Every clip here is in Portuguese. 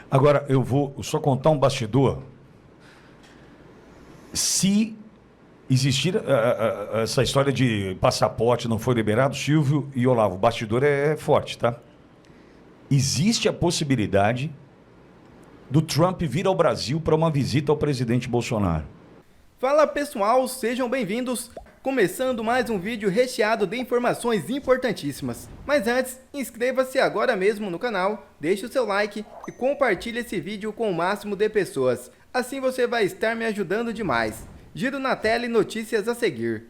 Agora, eu vou só contar um bastidor. Se existir essa história de passaporte não foi liberado, Silvio e Olavo, o bastidor é forte, tá? Existe a possibilidade do Trump vir ao Brasil para uma visita ao presidente Bolsonaro. Fala pessoal, sejam bem-vindos! Começando mais um vídeo recheado de informações importantíssimas. Mas antes, inscreva-se agora mesmo no canal, deixe o seu like e compartilhe esse vídeo com o máximo de pessoas. Assim você vai estar me ajudando demais. Giro na tela e notícias a seguir.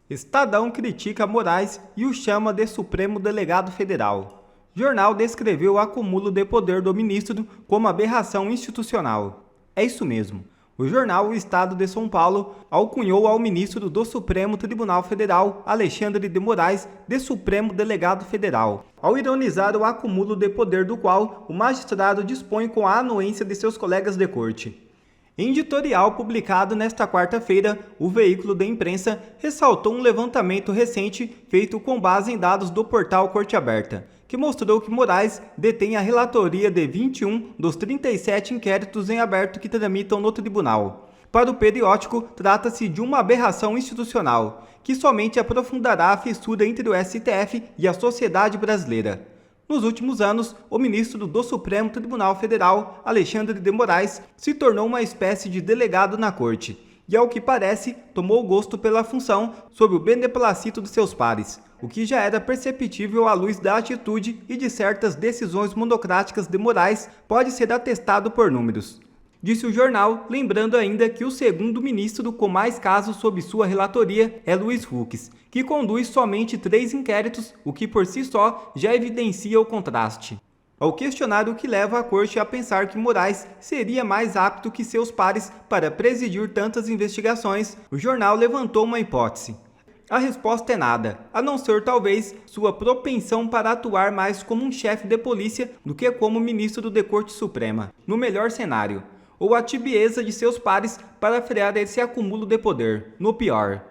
Estadão critica Moraes e o chama de Supremo Delegado Federal. Jornal descreveu o acúmulo de poder do ministro como aberração institucional. É isso mesmo. O jornal O Estado de São Paulo alcunhou ao ministro do Supremo Tribunal Federal, Alexandre de Moraes, de Supremo Delegado Federal, ao ironizar o acúmulo de poder do qual o magistrado dispõe com a anuência de seus colegas de corte. Em editorial publicado nesta quarta-feira, o veículo da imprensa ressaltou um levantamento recente feito com base em dados do portal Corte Aberta, que mostrou que Moraes detém a relatoria de 21 dos 37 inquéritos em aberto que tramitam no tribunal. Para o periódico, trata-se de uma aberração institucional, que somente aprofundará a fissura entre o STF e a sociedade brasileira. Nos últimos anos, o ministro do Supremo Tribunal Federal, Alexandre de Moraes, se tornou uma espécie de delegado na corte e, ao que parece, tomou gosto pela função sob o beneplácito de seus pares, o que já era perceptível à luz da atitude e de certas decisões monocráticas de Moraes pode ser atestado por números. Disse o jornal, lembrando ainda que o segundo ministro com mais casos sob sua relatoria é Luiz Fux, que conduz somente 3 inquéritos, o que por si só já evidencia o contraste. Ao questionar o que leva a corte a pensar que Moraes seria mais apto que seus pares para presidir tantas investigações, o jornal levantou uma hipótese. A resposta é nada, a não ser talvez sua propensão para atuar mais como um chefe de polícia do que como ministro da Corte Suprema, no melhor cenário, ou a tibieza de seus pares para frear esse acúmulo de poder, no pior.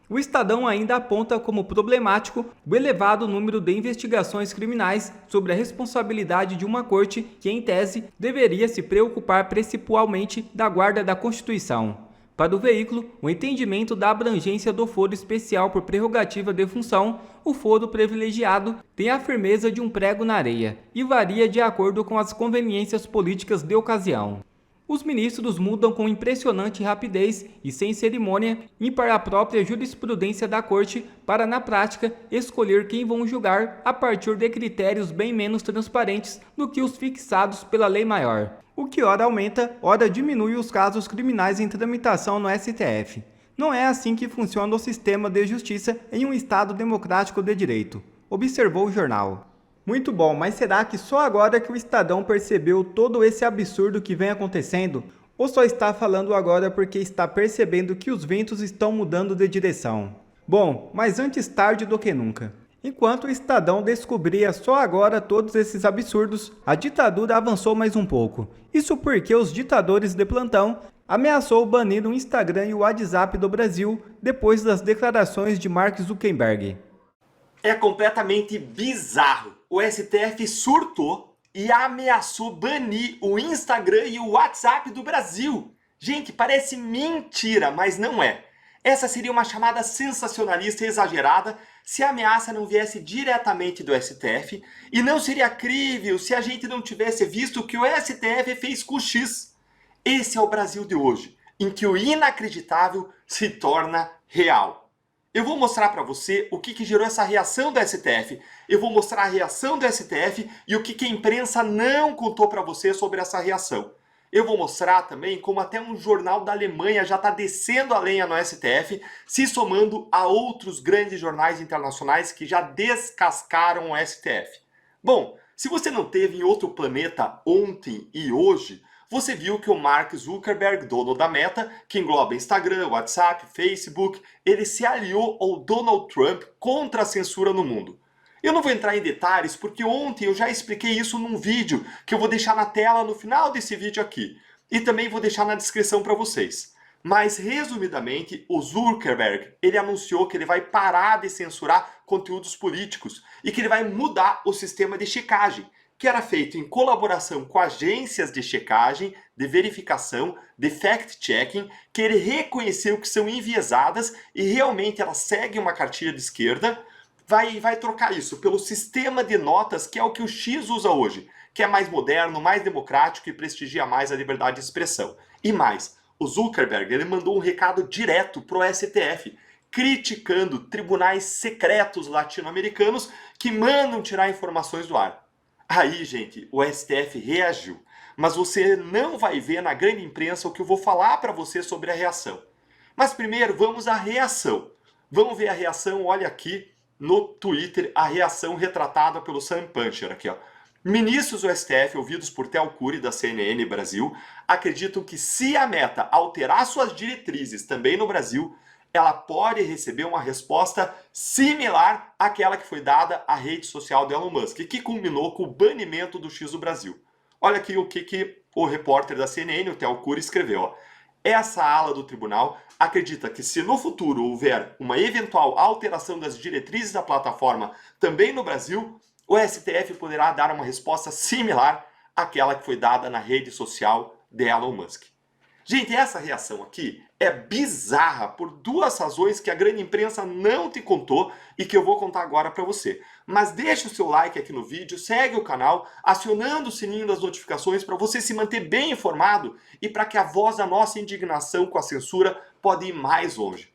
O Estadão ainda aponta como problemático o elevado número de investigações criminais sobre a responsabilidade de uma corte que, em tese, deveria se preocupar principalmente da guarda da Constituição. Para o veículo, o entendimento da abrangência do foro especial por prerrogativa de função, o foro privilegiado, tem a firmeza de um prego na areia e varia de acordo com as conveniências políticas de ocasião. Os ministros mudam com impressionante rapidez e sem cerimônia, ímpar a própria jurisprudência da corte para, na prática, escolher quem vão julgar a partir de critérios bem menos transparentes do que os fixados pela lei maior, o que ora aumenta, ora diminui os casos criminais em tramitação no STF. Não é assim que funciona o sistema de justiça em um Estado democrático de direito, observou o jornal. Muito bom, mas será que só agora que o Estadão percebeu todo esse absurdo que vem acontecendo? Ou só está falando agora porque está percebendo que os ventos estão mudando de direção? Bom, mas antes tarde do que nunca. Enquanto o Estadão descobria só agora todos esses absurdos, a ditadura avançou mais um pouco. Isso porque os ditadores de plantão ameaçou banir o Instagram e o WhatsApp do Brasil depois das declarações de Mark Zuckerberg. É completamente bizarro. O STF surtou e ameaçou banir o Instagram e o WhatsApp do Brasil. Gente, parece mentira, mas não é. Essa seria uma chamada sensacionalista e exagerada se a ameaça não viesse diretamente do STF, e não seria crível se a gente não tivesse visto o que o STF fez com o X. Esse é o Brasil de hoje, em que o inacreditável se torna real. Eu vou mostrar para você o que gerou essa reação do STF. Eu vou mostrar a reação do STF e o que a imprensa não contou para você sobre essa reação. Eu vou mostrar também como até um jornal da Alemanha já está descendo a lenha no STF, se somando a outros grandes jornais internacionais que já descascaram o STF. Bom, se você não teve em outro planeta ontem e hoje, você viu que o Mark Zuckerberg, dono da Meta, que engloba Instagram, WhatsApp, Facebook, ele se aliou ao Donald Trump contra a censura no mundo. Eu não vou entrar em detalhes porque ontem eu já expliquei isso num vídeo que eu vou deixar na tela no final desse vídeo aqui. E também vou deixar na descrição para vocês. Mas, resumidamente, o Zuckerberg, ele anunciou que ele vai parar de censurar conteúdos políticos e que ele vai mudar o sistema de checagem, que era feito em colaboração com agências de checagem, de verificação, de fact-checking, que ele reconheceu que são enviesadas e realmente elas seguem uma cartilha de esquerda, vai trocar isso pelo sistema de notas, que é o que o X usa hoje, que é mais moderno, mais democrático e prestigia mais a liberdade de expressão. E mais, o Zuckerberg ele mandou um recado direto pro STF, criticando tribunais secretos latino-americanos que mandam tirar informações do ar. Aí, gente, o STF reagiu. Mas você não vai ver na grande imprensa o que eu vou falar para você sobre a reação. Mas primeiro, vamos à reação. Vamos ver a reação, olha aqui no Twitter, a reação retratada pelo Sam Puncher, aqui, ó. Ministros do STF, ouvidos por Theo Cury, da CNN Brasil, acreditam que se a Meta alterar suas diretrizes também no Brasil, ela pode receber uma resposta similar àquela que foi dada à rede social de Elon Musk, que culminou com o banimento do X do Brasil. Olha aqui o que o repórter da CNN, o Theo Cury, escreveu. Ó. Essa ala do tribunal acredita que se no futuro houver uma eventual alteração das diretrizes da plataforma também no Brasil, o STF poderá dar uma resposta similar àquela que foi dada na rede social de Elon Musk. Gente, essa reação aqui é bizarra por duas razões que a grande imprensa não te contou e que eu vou contar agora para você. Mas deixa o seu like aqui no vídeo, segue o canal, acionando o sininho das notificações para você se manter bem informado e para que a voz da nossa indignação com a censura pode ir mais longe.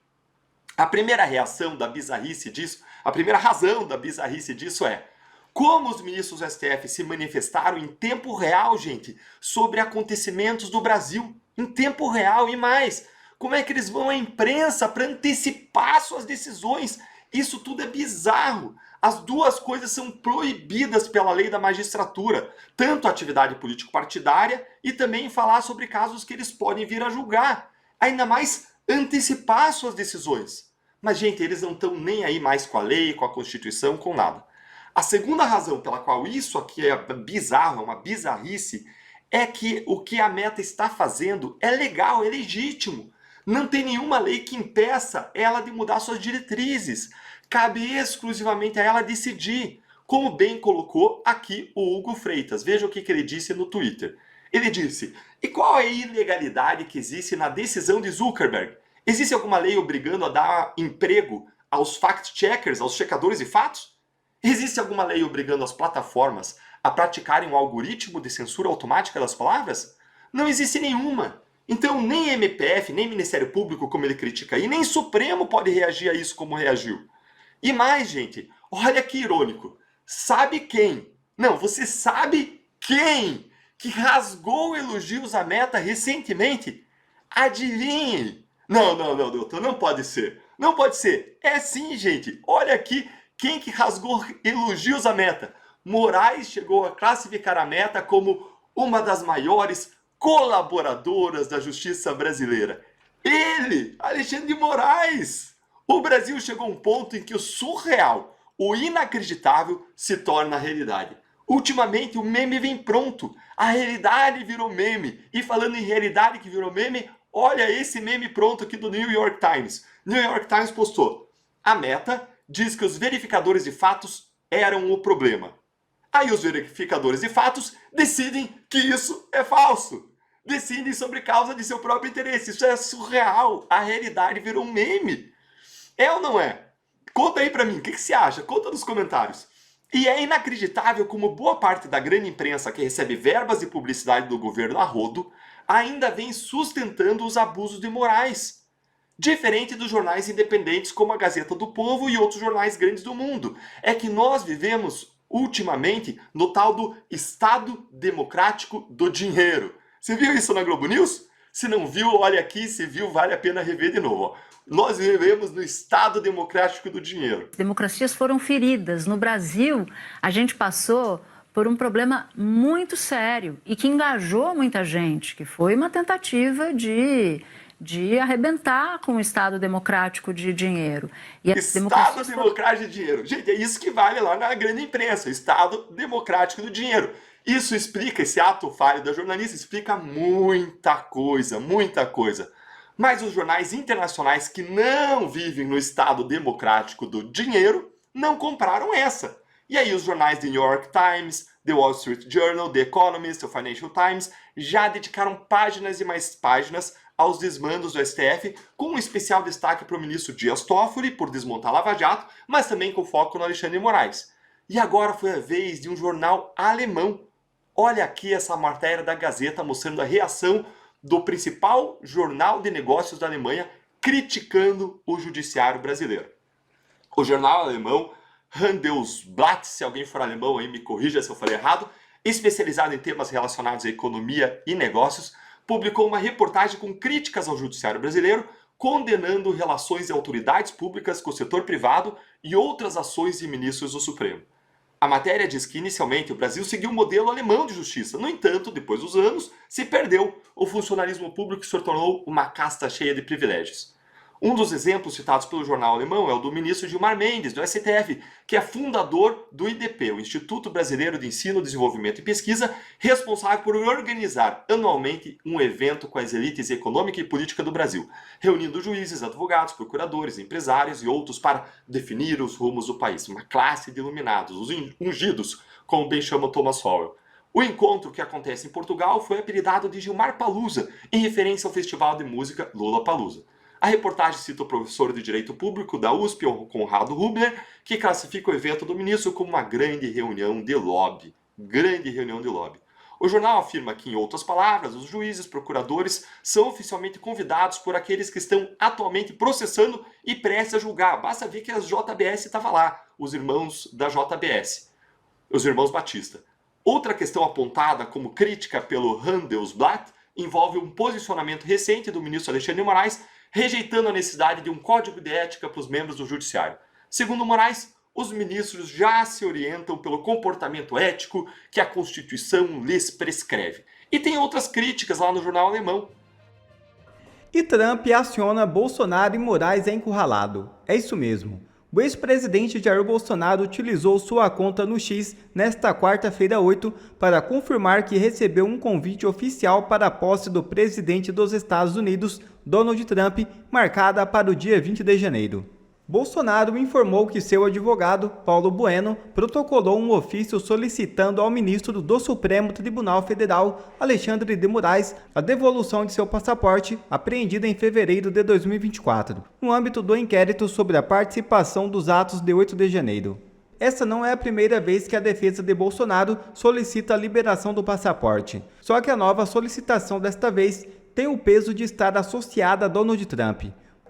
A primeira reação da bizarrice disso, a primeira razão da bizarrice disso é: como os ministros do STF se manifestaram em tempo real, gente, sobre acontecimentos do Brasil, em tempo real e mais, como é que eles vão à imprensa para antecipar suas decisões? Isso tudo é bizarro. As duas coisas são proibidas pela lei da magistratura, tanto a atividade político-partidária e também falar sobre casos que eles podem vir a julgar, ainda mais antecipar suas decisões. Mas, gente, eles não estão nem aí mais com a lei, com a Constituição, com nada. A segunda razão pela qual isso aqui é bizarro, é uma bizarrice, é que o que a Meta está fazendo é legal, é legítimo. Não tem nenhuma lei que impeça ela de mudar suas diretrizes. Cabe exclusivamente a ela decidir, como bem colocou aqui o Hugo Freitas. Veja o que ele disse no Twitter. Ele disse: e qual é a ilegalidade que existe na decisão de Zuckerberg? Existe alguma lei obrigando a dar emprego aos fact-checkers, aos checadores de fatos? Existe alguma lei obrigando as plataformas a praticarem um algoritmo de censura automática das palavras? Não existe nenhuma. Então nem MPF, nem Ministério Público, como ele critica aí, nem Supremo pode reagir a isso como reagiu. E mais, gente, olha que irônico. Sabe quem? Não, você sabe quem que rasgou elogios à Meta recentemente? Adivinhe! Não, doutor, não pode ser. Não pode ser. É sim, gente. Olha aqui quem que rasgou elogios à Meta. Moraes chegou a classificar a Meta como uma das maiores colaboradoras da justiça brasileira. Ele, Alexandre de Moraes! O Brasil chegou a um ponto em que o surreal, o inacreditável, se torna realidade. Ultimamente o meme vem pronto, a realidade virou meme. E falando em realidade que virou meme, olha esse meme pronto aqui do New York Times. New York Times postou: a Meta diz que os verificadores de fatos eram o problema. Aí os verificadores de fatos decidem que isso é falso. Decidem sobre causa de seu próprio interesse. Isso é surreal. A realidade virou um meme. É ou não é? Conta aí pra mim, o que você acha? Conta nos comentários. E é inacreditável como boa parte da grande imprensa que recebe verbas de publicidade do governo a rodo ainda vem sustentando os abusos de Moraes. Diferente dos jornais independentes como a Gazeta do Povo e outros jornais grandes do mundo. É que nós vivemos ultimamente no tal do Estado Democrático do Dinheiro. Você viu isso na Globo News? Se não viu, olha aqui, se viu, vale a pena rever de novo. Ó. Nós vivemos no Estado Democrático do Dinheiro. Democracias foram feridas. No Brasil, a gente passou por um problema muito sério e que engajou muita gente, que foi uma tentativa de arrebentar com o Estado Democrático de Dinheiro. E Estado Democrático de Dinheiro. Gente, é isso que vale lá na grande imprensa, Estado Democrático do Dinheiro. Isso explica, esse ato falho da jornalista explica muita coisa, muita coisa. Mas os jornais internacionais que não vivem no estado democrático do dinheiro não compraram essa. E aí os jornais The New York Times, The Wall Street Journal, The Economist, o Financial Times já dedicaram páginas e mais páginas aos desmandos do STF, com um especial destaque para o ministro Dias Toffoli por desmontar a Lava Jato, mas também com foco no Alexandre de Moraes. E agora foi a vez de um jornal alemão. Olha aqui essa matéria da Gazeta mostrando a reação do principal jornal de negócios da Alemanha criticando o judiciário brasileiro. O jornal alemão Handelsblatt, se alguém for alemão aí me corrija se eu falei errado, especializado em temas relacionados à economia e negócios, publicou uma reportagem com críticas ao judiciário brasileiro, condenando relações de autoridades públicas com o setor privado e outras ações de ministros do Supremo. A matéria diz que, inicialmente, o Brasil seguiu o modelo alemão de justiça. No entanto, depois dos anos, se perdeu. O funcionalismo público se tornou uma casta cheia de privilégios. Um dos exemplos citados pelo jornal alemão é o do ministro Gilmar Mendes, do STF, que é fundador do IDP, o Instituto Brasileiro de Ensino, Desenvolvimento e Pesquisa, responsável por organizar anualmente um evento com as elites econômica e política do Brasil, reunindo juízes, advogados, procuradores, empresários e outros para definir os rumos do país. Uma classe de iluminados, os ungidos, como bem chama Thomas Sowell. O encontro que acontece em Portugal foi apelidado de Gilmar Palusa, em referência ao festival de música Lollapalooza. A reportagem cita o professor de Direito Público da USP, Conrado Rubner, que classifica o evento do ministro como uma grande reunião de lobby. O jornal afirma que, em outras palavras, os juízes, procuradores são oficialmente convidados por aqueles que estão atualmente processando e prestes a julgar. Basta ver que a JBS estava lá, os irmãos da JBS, os irmãos Batista. Outra questão apontada como crítica pelo Handelsblatt envolve um posicionamento recente do ministro Alexandre de Moraes, rejeitando a necessidade de um código de ética para os membros do judiciário. Segundo Moraes, os ministros já se orientam pelo comportamento ético que a Constituição lhes prescreve. E tem outras críticas lá no jornal alemão. E Trump aciona Bolsonaro e Moraes é encurralado. É isso mesmo. O ex-presidente Jair Bolsonaro utilizou sua conta no X nesta quarta-feira 8 para confirmar que recebeu um convite oficial para a posse do presidente dos Estados Unidos, Donald Trump, marcada para o dia 20 de janeiro. Bolsonaro informou que seu advogado, Paulo Bueno, protocolou um ofício solicitando ao ministro do Supremo Tribunal Federal, Alexandre de Moraes, a devolução de seu passaporte, apreendido em fevereiro de 2024, no âmbito do inquérito sobre a participação dos atos de 8 de janeiro. Essa não é a primeira vez que a defesa de Bolsonaro solicita a liberação do passaporte, só que a nova solicitação desta vez tem o peso de estar associada a Donald Trump.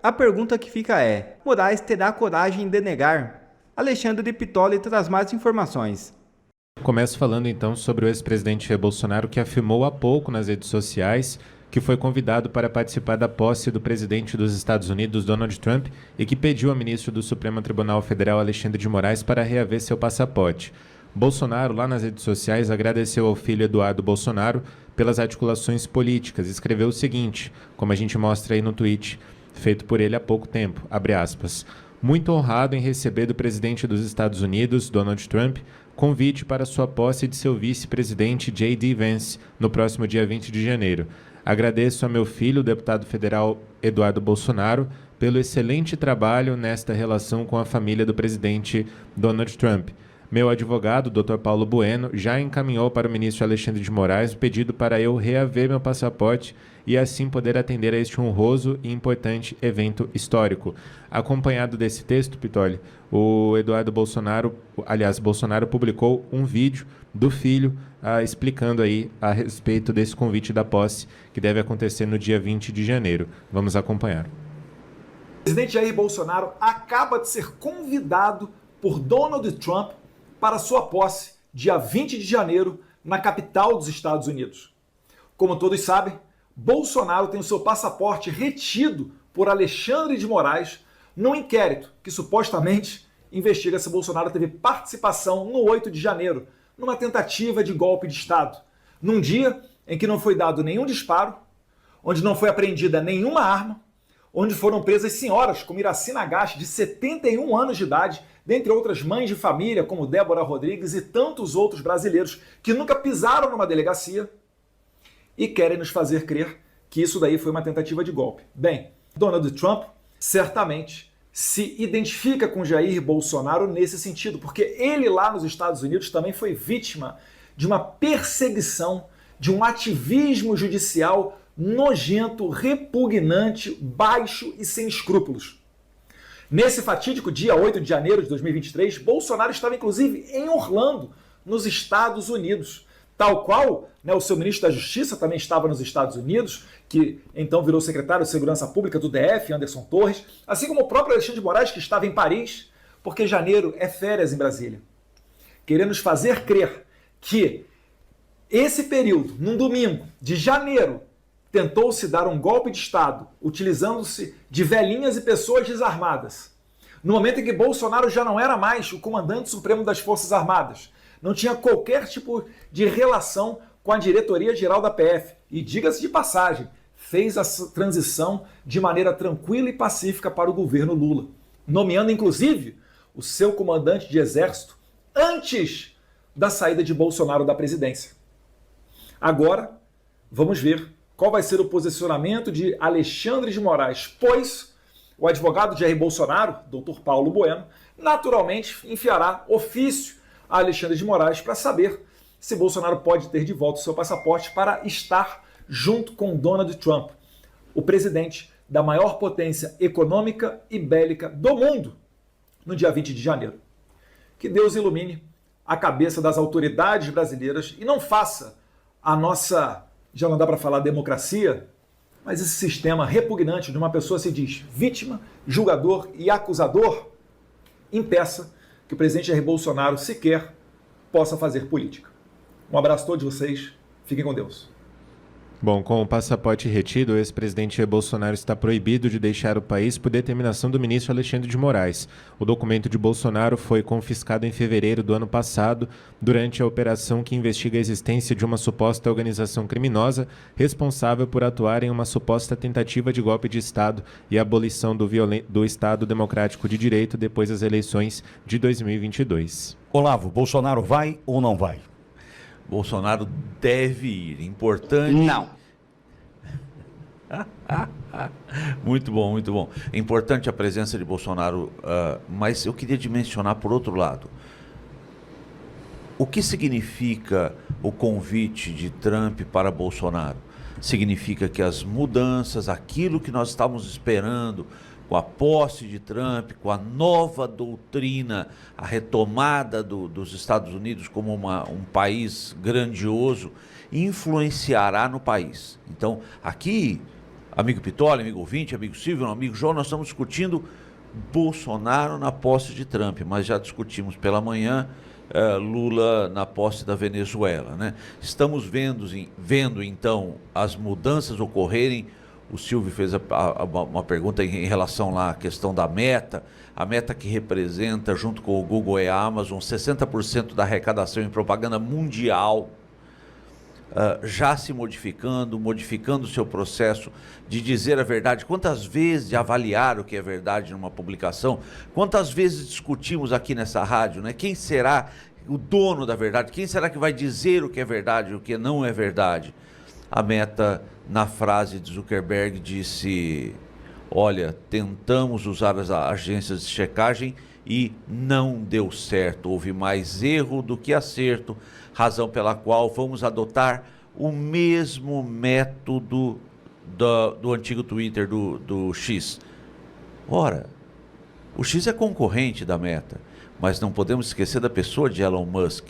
A pergunta que fica é: Moraes terá coragem de negar? Alexandre Pitoli traz mais informações. Começo falando então sobre o ex-presidente Jair Bolsonaro, que afirmou há pouco nas redes sociais que foi convidado para participar da posse do presidente dos Estados Unidos, Donald Trump, e que pediu ao ministro do Supremo Tribunal Federal, Alexandre de Moraes, para reaver seu passaporte. Bolsonaro, lá nas redes sociais, agradeceu ao filho Eduardo Bolsonaro pelas articulações políticas. Escreveu o seguinte, como a gente mostra aí no tweet feito por ele há pouco tempo, abre aspas, muito honrado em receber do presidente dos Estados Unidos, Donald Trump, convite para sua posse de seu vice-presidente J.D. Vance no próximo dia 20 de janeiro. Agradeço a meu filho, o deputado federal Eduardo Bolsonaro, pelo excelente trabalho nesta relação com a família do presidente Donald Trump. Meu advogado, Dr. Paulo Bueno, já encaminhou para o ministro Alexandre de Moraes o pedido para eu reaver meu passaporte e assim poder atender a este honroso e importante evento histórico. Acompanhado desse texto, Pitoli, o Eduardo Bolsonaro, Bolsonaro publicou um vídeo do filho explicando aí a respeito desse convite da posse que deve acontecer no dia 20 de janeiro. Vamos acompanhar. O presidente Jair Bolsonaro acaba de ser convidado por Donald Trump para sua posse, dia 20 de janeiro, na capital dos Estados Unidos. Como todos sabem, Bolsonaro tem o seu passaporte retido por Alexandre de Moraes num inquérito que supostamente investiga se Bolsonaro teve participação no 8 de janeiro, numa tentativa de golpe de Estado, num dia em que não foi dado nenhum disparo, onde não foi apreendida nenhuma arma, onde foram presas senhoras como Iraci Nagashi, de 71 anos de idade, dentre outras mães de família, como Débora Rodrigues e tantos outros brasileiros que nunca pisaram numa delegacia e querem nos fazer crer que isso daí foi uma tentativa de golpe. Bem, Donald Trump certamente se identifica com Jair Bolsonaro nesse sentido, porque ele lá nos Estados Unidos também foi vítima de uma perseguição, de um ativismo judicial nojento, repugnante, baixo e sem escrúpulos. Nesse fatídico dia 8 de janeiro de 2023, Bolsonaro estava inclusive em Orlando, nos Estados Unidos. Tal qual, o seu ministro da Justiça também estava nos Estados Unidos, que então virou secretário de Segurança Pública do DF, Anderson Torres, assim como o próprio Alexandre de Moraes, que estava em Paris, porque janeiro é férias em Brasília. Querendo nos fazer crer que esse período, num domingo de janeiro, tentou-se dar um golpe de Estado, utilizando-se de velhinhas e pessoas desarmadas. No momento em que Bolsonaro já não era mais o comandante supremo das Forças Armadas, não tinha qualquer tipo de relação com a diretoria-geral da PF. E, diga-se de passagem, fez a transição de maneira tranquila e pacífica para o governo Lula, nomeando, inclusive, o seu comandante de exército antes da saída de Bolsonaro da presidência. Agora, vamos ver qual vai ser o posicionamento de Alexandre de Moraes, pois o advogado de Jair Bolsonaro, Dr. Paulo Bueno, naturalmente enviará ofício a Alexandre de Moraes para saber se Bolsonaro pode ter de volta o seu passaporte para estar junto com Donald Trump, o presidente da maior potência econômica e bélica do mundo, no dia 20 de janeiro. Que Deus ilumine a cabeça das autoridades brasileiras e não faça a nossa, já não dá para falar democracia, mas esse sistema repugnante de uma pessoa se diz vítima, julgador e acusador, impeça que o presidente Jair Bolsonaro sequer possa fazer política. Um abraço a todos vocês, fiquem com Deus. Bom, com o passaporte retido, o ex-presidente Jair Bolsonaro está proibido de deixar o país por determinação do ministro Alexandre de Moraes. O documento de Bolsonaro foi confiscado em fevereiro do ano passado, durante a operação que investiga a existência de uma suposta organização criminosa responsável por atuar em uma suposta tentativa de golpe de Estado e abolição do Estado Democrático de Direito depois das eleições de 2022. Olavo, Bolsonaro vai ou não vai? Bolsonaro deve ir. Importante. Não. Muito bom, muito bom. É importante a presença de Bolsonaro, mas eu queria dimensionar por outro lado. O que significa o convite de Trump para Bolsonaro? Significa que as mudanças, aquilo que nós estávamos esperando, com a posse de Trump, com a nova doutrina, a retomada dos Estados Unidos como um país grandioso, influenciará no país. Então, aqui, amigo Pitoli, amigo ouvinte, amigo Silvio, amigo João, nós estamos discutindo Bolsonaro na posse de Trump, mas já discutimos pela manhã Lula na posse da Venezuela, né? Estamos vendo então as mudanças ocorrerem. O Silvio fez uma pergunta em relação lá à questão da Meta, a Meta que representa, junto com o Google e a Amazon, 60% da arrecadação em propaganda mundial, já se modificando o seu processo de dizer a verdade. Quantas vezes de avaliar o que é verdade numa publicação, quantas vezes discutimos aqui nessa rádio, né? Quem será o dono da verdade? Quem será que vai dizer o que é verdade e o que não é verdade? A Meta, na frase de Zuckerberg, disse: olha, tentamos usar as agências de checagem e não deu certo. Houve mais erro do que acerto, razão pela qual vamos adotar o mesmo método do antigo Twitter, do X. Ora, o X é concorrente da Meta, mas não podemos esquecer da pessoa de Elon Musk.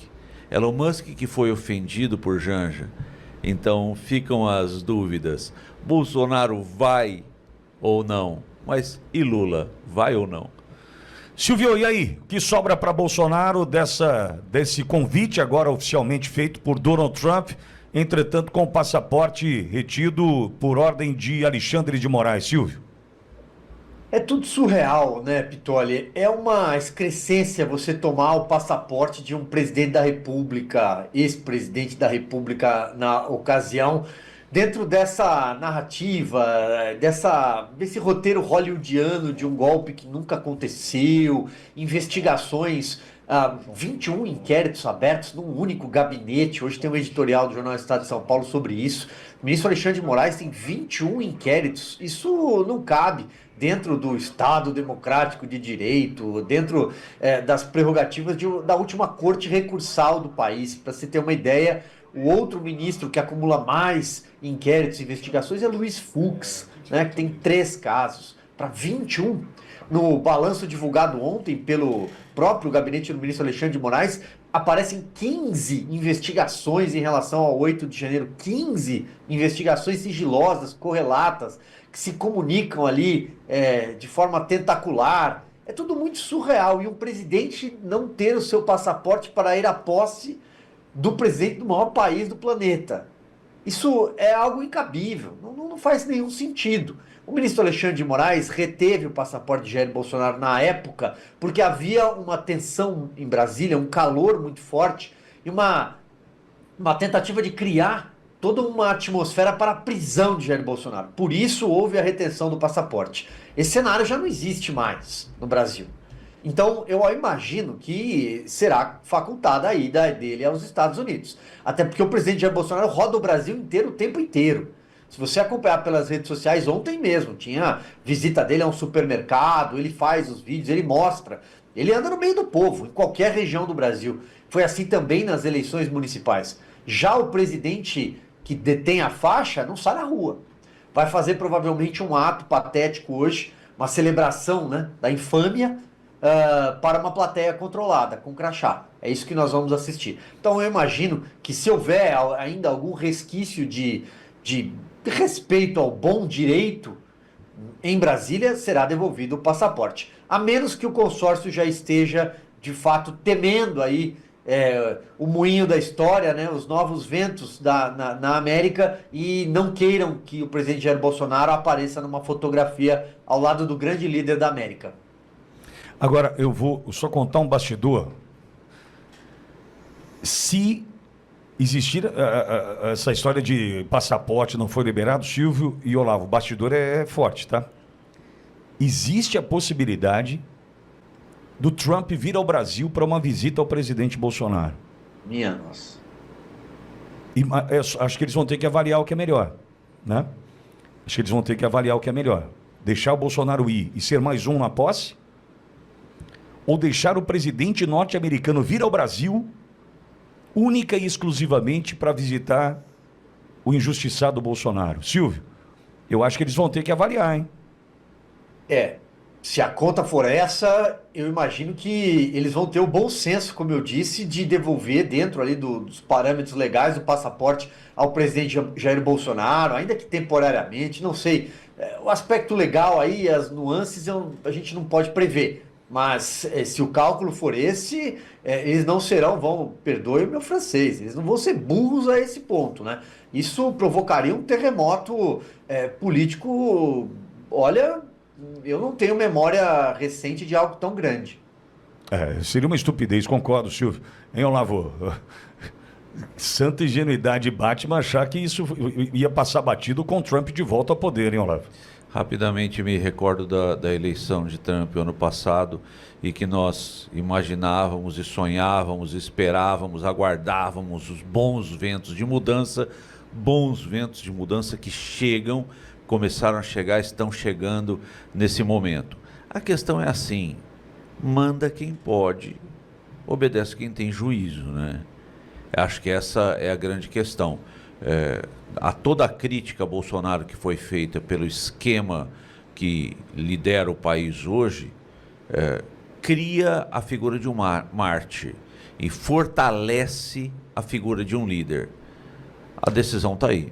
Elon Musk que foi ofendido por Janja. Então ficam as dúvidas. Bolsonaro vai ou não? Mas e Lula, vai ou não? Silvio, e aí? O que sobra para Bolsonaro desse convite agora oficialmente feito por Donald Trump, entretanto com o passaporte retido por ordem de Alexandre de Moraes? Silvio? É tudo surreal, né, Pitoli? É uma excrescência você tomar o passaporte de um presidente da República, ex-presidente da República na ocasião, dentro dessa narrativa, desse roteiro hollywoodiano de um golpe que nunca aconteceu, investigações 21 inquéritos abertos num único gabinete. Hoje tem um editorial do Jornal Estado de São Paulo sobre isso. O ministro Alexandre de Moraes tem 21 inquéritos. Isso não cabe dentro do Estado democrático de direito, dentro das prerrogativas da última corte recursal do país. Para você ter uma ideia, o outro ministro que acumula mais inquéritos e investigações é Luiz Fux, né, que tem 3 casos, para 21. No balanço divulgado ontem pelo próprio gabinete do ministro Alexandre de Moraes, aparecem 15 investigações em relação ao 8 de janeiro. 15 investigações sigilosas, correlatas, que se comunicam ali de forma tentacular. É tudo muito surreal. E um presidente não ter o seu passaporte para ir à posse do presidente do maior país do planeta. Isso é algo incabível. Não faz nenhum sentido. O ministro Alexandre de Moraes reteve o passaporte de Jair Bolsonaro na época porque havia uma tensão em Brasília, um calor muito forte e uma tentativa de criar toda uma atmosfera para a prisão de Jair Bolsonaro. Por isso houve a retenção do passaporte. Esse cenário já não existe mais no Brasil. Então eu imagino que será facultada a ida dele aos Estados Unidos. Até porque o presidente Jair Bolsonaro roda o Brasil inteiro o tempo inteiro. Se você acompanhar pelas redes sociais, ontem mesmo tinha visita dele a um supermercado, ele faz os vídeos, ele mostra. Ele anda no meio do povo, em qualquer região do Brasil. Foi assim também nas eleições municipais. Já o presidente que detém a faixa não sai na rua. Vai fazer provavelmente um ato patético hoje, uma celebração, né, da infâmia, para uma plateia controlada, com crachá. É isso que nós vamos assistir. Então eu imagino que se houver ainda algum resquício de respeito ao bom direito em Brasília, será devolvido o passaporte. A menos que o consórcio já esteja, de fato, temendo aí o moinho da história, né, os novos ventos na América, e não queiram que o presidente Jair Bolsonaro apareça numa fotografia ao lado do grande líder da América. Agora, eu vou só contar um bastidor. Se existir essa história de passaporte não foi liberado, Silvio e Olavo, o bastidor é forte, tá? Existe a possibilidade do Trump vir ao Brasil para uma visita ao presidente Bolsonaro. Minha nossa. E acho que eles vão ter que avaliar o que é melhor, né? Acho que eles vão ter que avaliar o que é melhor. Deixar o Bolsonaro ir e ser mais um na posse? Ou deixar o presidente norte-americano vir ao Brasil única e exclusivamente para visitar o injustiçado Bolsonaro? Silvio, eu acho que eles vão ter que avaliar, hein? Se a conta for essa, eu imagino que eles vão ter o bom senso, como eu disse, de devolver dentro ali dos parâmetros legais do passaporte ao presidente Jair Bolsonaro, ainda que temporariamente, não sei. O aspecto legal aí, as nuances, a gente não pode prever. Mas se o cálculo for esse, eles não serão, perdoe o meu francês, eles não vão ser burros a esse ponto, né? Isso provocaria um terremoto político. Olha, eu não tenho memória recente de algo tão grande. Seria uma estupidez, concordo, Silvio. Hein, Olavo? Santa ingenuidade Batman achar que isso ia passar batido com Trump de volta ao poder, hein, Olavo? Rapidamente me recordo da eleição de Trump ano passado, e que nós imaginávamos e sonhávamos, esperávamos, aguardávamos os bons ventos de mudança que começaram a chegar, estão chegando nesse momento. A questão é assim: manda quem pode, obedece quem tem juízo, né? Acho que essa é a grande questão. A toda a crítica a Bolsonaro que foi feita pelo esquema que lidera o país hoje, cria a figura de um mártir e fortalece a figura de um líder. A decisão está aí.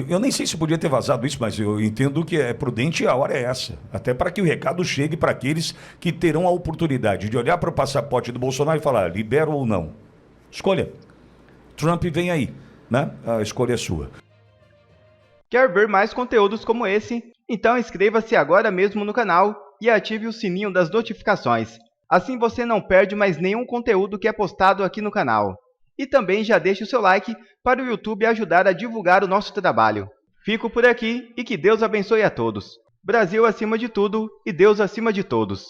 Eu nem sei se podia ter vazado isso, mas eu entendo que é prudente e a hora é essa. Até para que o recado chegue para aqueles que terão a oportunidade de olhar para o passaporte do Bolsonaro e falar, libero ou não. Escolha. Trump vem aí, né? A escolha é sua. Quer ver mais conteúdos como esse? Então inscreva-se agora mesmo no canal e ative o sininho das notificações. Assim você não perde mais nenhum conteúdo que é postado aqui no canal. E também já deixe o seu like para o YouTube ajudar a divulgar o nosso trabalho. Fico por aqui e que Deus abençoe a todos. Brasil acima de tudo e Deus acima de todos.